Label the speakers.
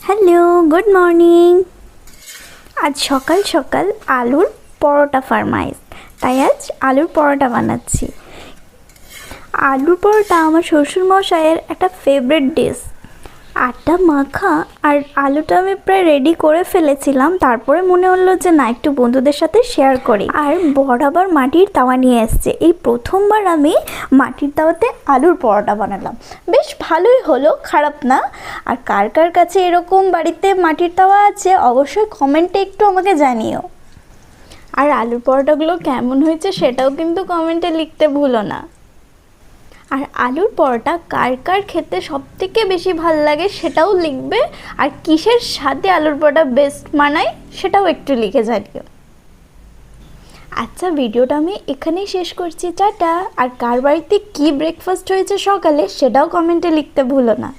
Speaker 1: Hello, good morning. আজ সকাল সকাল আলুর পরোটা ফরমাইশ, তাই আজ আলুর পরোটা বানাচ্ছি। আলুর পরোটা আমার শ্বশুরমশাইয়ের একটা ফেভারিট ডিশ। আটা মাখা আর আলুটা আমি প্রায় রেডি করে ফেলেছিলাম, তারপরে মনে হলো যে না, একটু বন্ধুদের সাথে শেয়ার করি। আর বরাবর মাটির তাওয়া নিয়ে এসছে, এই প্রথমবার আমি মাটির তাওয়াতে আলুর পরোটা বানালাম। বেশ ভালোই হলো, খারাপ না। আর কার কার কাছে এরকম বাড়িতে মাটির তাওয়া আছে অবশ্যই কমেন্টে একটু আমাকে জানিও। আর আলুর পরোটাগুলো কেমন হয়েছে সেটাও কিন্তু কমেন্টে লিখতে ভুলো না। আর আলুর পরোটা কার কার খেতে সবথেকে বেশি ভাল লাগে সেটাও লিখবে। আর কিসের সাথে আলুর পরোটা বেস্ট মানায় সেটাও একটু লিখে জানিও। আচ্ছা, ভিডিওটা আমি এখানেই শেষ করছি, টাটা। আর কার বাড়িতে কী ব্রেকফাস্ট হয়েছে সকালে সেটাও কমেন্টে লিখতে ভুলো না।